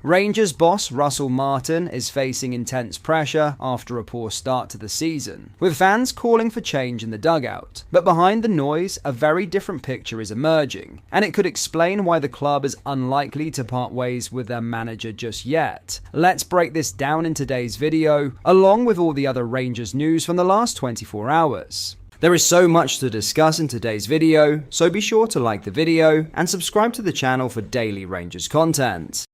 Rangers boss Russell Martin is facing intense pressure after a poor start to the season, with fans calling for change in the dugout. But behind the noise, a very different picture is emerging, and it could explain why the club is unlikely to part ways with their manager just yet. Let's break this down in today's video, along with all the other Rangers news from the last 24 hours. There is so much to discuss in today's video, so be sure to like the video and subscribe to the channel for daily Rangers content.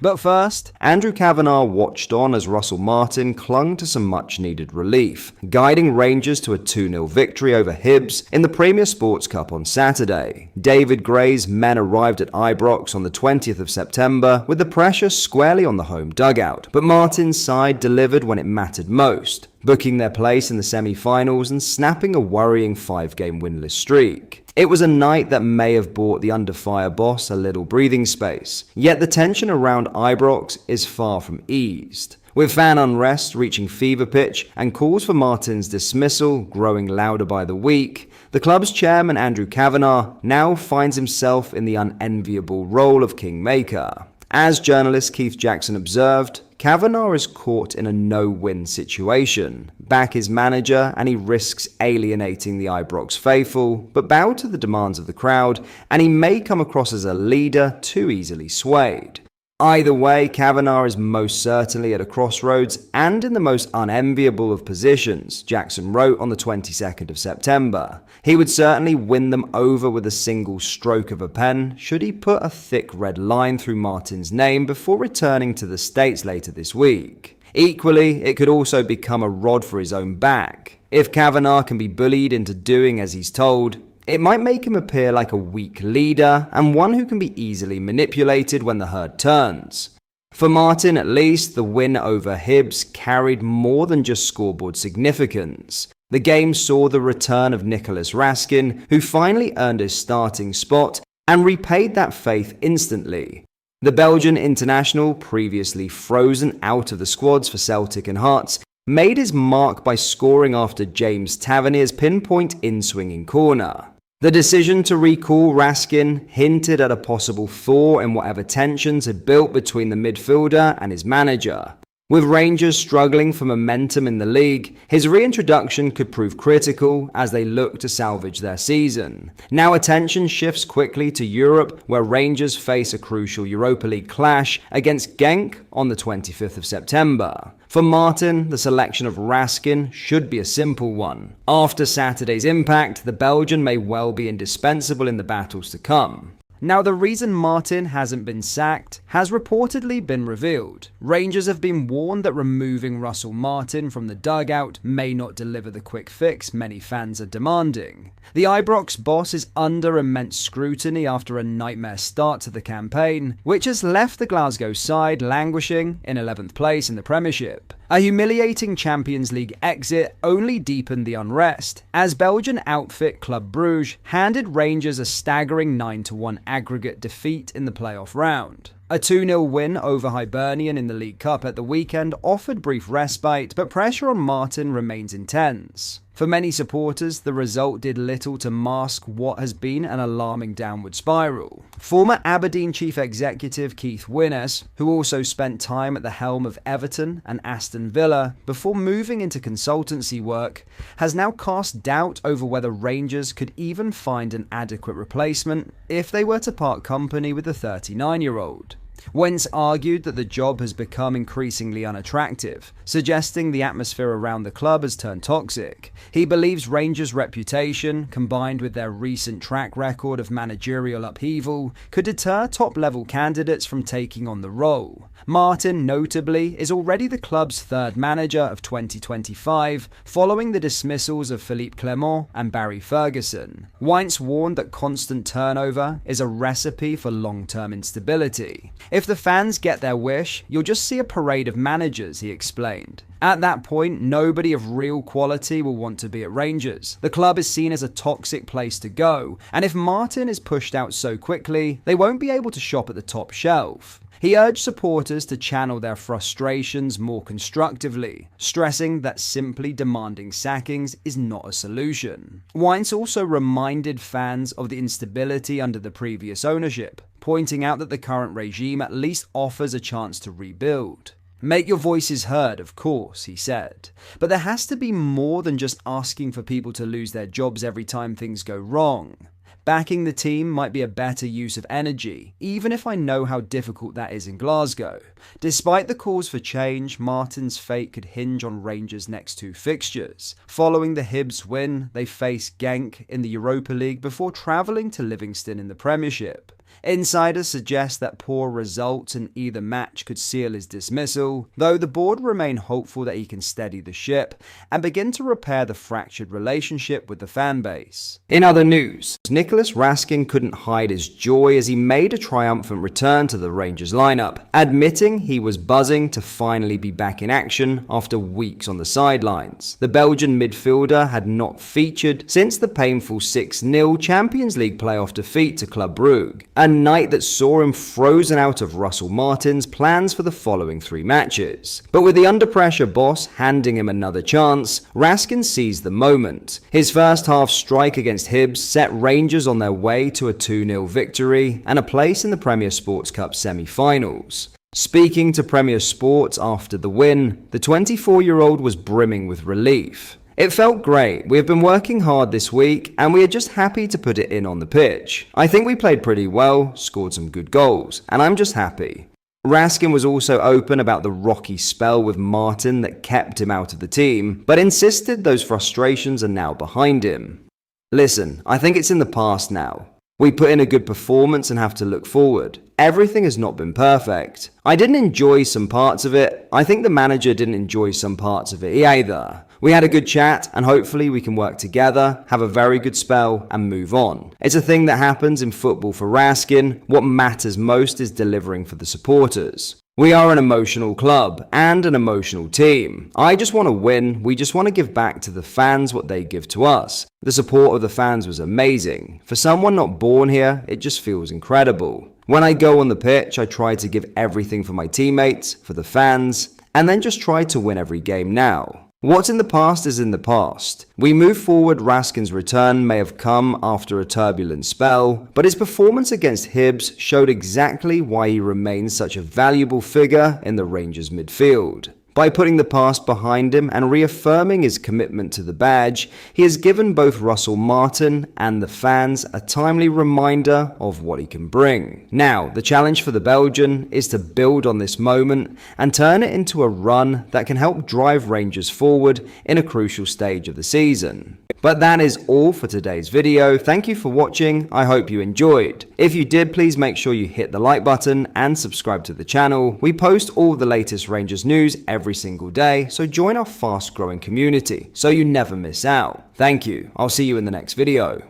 But first, Andrew Kavanagh watched on as Russell Martin clung to some much-needed relief, guiding Rangers to a 2-0 victory over Hibs in the Premier Sports Cup on Saturday. David Gray's men arrived at Ibrox on the 20th of September with the pressure squarely on the home dugout, but Martin's side delivered when it mattered most, booking their place in the semi-finals and snapping a worrying 5-game winless streak. It was a night that may have bought the under-fire boss a little breathing space, yet the tension around Ibrox is far from eased. With fan unrest reaching fever pitch and calls for Martin's dismissal growing louder by the week, the club's chairman Andrew Kavanagh now finds himself in the unenviable role of kingmaker. As journalist Keith Jackson observed, Kavanagh is caught in a no-win situation. Back his manager and he risks alienating the Ibrox faithful, but bow to the demands of the crowd, and he may come across as a leader too easily swayed. Either way, Kavanagh is most certainly at a crossroads and in the most unenviable of positions, Jackson wrote on the 22nd of September. He would certainly win them over with a single stroke of a pen should he put a thick red line through Martin's name before returning to the States later this week. Equally, it could also become a rod for his own back. If Kavanagh can be bullied into doing as he's told, it might make him appear like a weak leader and one who can be easily manipulated when the herd turns. For Martin, at least, the win over Hibs carried more than just scoreboard significance. The game saw the return of Nicholas Raskin, who finally earned his starting spot and repaid that faith instantly. The Belgian international, previously frozen out of the squads for Celtic and Hearts, made his mark by scoring after James Tavernier's pinpoint in-swinging corner. The decision to recall Raskin hinted at a possible thaw in whatever tensions had built between the midfielder and his manager. With Rangers struggling for momentum in the league, his reintroduction could prove critical as they look to salvage their season. Now attention shifts quickly to Europe, where Rangers face a crucial Europa League clash against Genk on the 25th of September. For Martin, the selection of Raskin should be a simple one. After Saturday's impact, the Belgian may well be indispensable in the battles to come. Now, the reason Martin hasn't been sacked has reportedly been revealed. Rangers have been warned that removing Russell Martin from the dugout may not deliver the quick fix many fans are demanding. The Ibrox boss is under immense scrutiny after a nightmare start to the campaign, which has left the Glasgow side languishing in 11th place in the Premiership. A humiliating Champions League exit only deepened the unrest, as Belgian outfit Club Brugge handed Rangers a staggering 9-1 aggregate defeat in the playoff round. A 2-0 win over Hibernian in the League Cup at the weekend offered brief respite, but pressure on Martin remains intense. For many supporters, the result did little to mask what has been an alarming downward spiral. Former Aberdeen chief executive Keith Winnes, who also spent time at the helm of Everton and Aston Villa before moving into consultancy work, has now cast doubt over whether Rangers could even find an adequate replacement if they were to part company with the 39-year-old. Wentz argued that the job has become increasingly unattractive, suggesting the atmosphere around the club has turned toxic. He believes Rangers' reputation, combined with their recent track record of managerial upheaval, could deter top-level candidates from taking on the role. Martin, notably, is already the club's third manager of 2025, following the dismissals of Philippe Clement and Barry Ferguson. Wentz warned that constant turnover is a recipe for long-term instability. If the fans get their wish, you'll just see a parade of managers, he explained. At that point, nobody of real quality will want to be at Rangers. The club is seen as a toxic place to go, and if Martin is pushed out so quickly, they won't be able to shop at the top shelf. He urged supporters to channel their frustrations more constructively, stressing that simply demanding sackings is not a solution. Wentz also reminded fans of the instability under the previous ownership, pointing out that the current regime at least offers a chance to rebuild. Make your voices heard, of course, he said, but there has to be more than just asking for people to lose their jobs every time things go wrong. Backing the team might be a better use of energy, even if I know how difficult that is in Glasgow. Despite the calls for change, Martin's fate could hinge on Rangers' next two fixtures. Following the Hibs win, they face Genk in the Europa League before travelling to Livingston in the Premiership. Insiders suggest that poor results in either match could seal his dismissal, though the board remain hopeful that he can steady the ship and begin to repair the fractured relationship with the fan base. In other news, Nicholas Raskin couldn't hide his joy as he made a triumphant return to the Rangers lineup, admitting he was buzzing to finally be back in action after weeks on the sidelines. The Belgian midfielder had not featured since the painful 6-0 Champions League playoff defeat to Club Brugge, a night that saw him frozen out of Russell Martin's plans for the following 3 matches. But with the under-pressure boss handing him another chance, Raskin seized the moment. His first half strike against Hibs set Rangers on their way to a 2-0 victory and a place in the Premier Sports Cup semi-finals. Speaking to Premier Sports after the win, the 24-year-old was brimming with relief. It felt great. We have been working hard this week and we are just happy to put it in on the pitch. I think we played pretty well, scored some good goals, and I'm just happy. Raskin was also open about the rocky spell with Martin that kept him out of the team, but insisted those frustrations are now behind him. Listen, I think it's in the past now. We put in a good performance and have to look forward. Everything has not been perfect. I didn't enjoy some parts of it. I think the manager didn't enjoy some parts of it either. We had a good chat and hopefully we can work together, have a very good spell and move on. It's a thing that happens in football for Raskin. What matters most is delivering for the supporters. We are an emotional club and an emotional team. I just want to win. We just want to give back to the fans what they give to us. The support of the fans was amazing. For someone not born here, it just feels incredible. When I go on the pitch, I try to give everything for my teammates, for the fans, and then just try to win every game now. What's in the past is in the past. We move forward. Raskin's return may have come after a turbulent spell, but his performance against Hibs showed exactly why he remains such a valuable figure in the Rangers midfield. By putting the past behind him and reaffirming his commitment to the badge, he has given both Russell Martin and the fans a timely reminder of what he can bring. Now, the challenge for the Belgian is to build on this moment and turn it into a run that can help drive Rangers forward in a crucial stage of the season. But that is all for today's video. Thank you for watching. I hope you enjoyed. If you did, please make sure you hit the like button and subscribe to the channel. We post all the latest Rangers news every single day, so join our fast growing community so you never miss out. Thank you. I'll see you in the next video.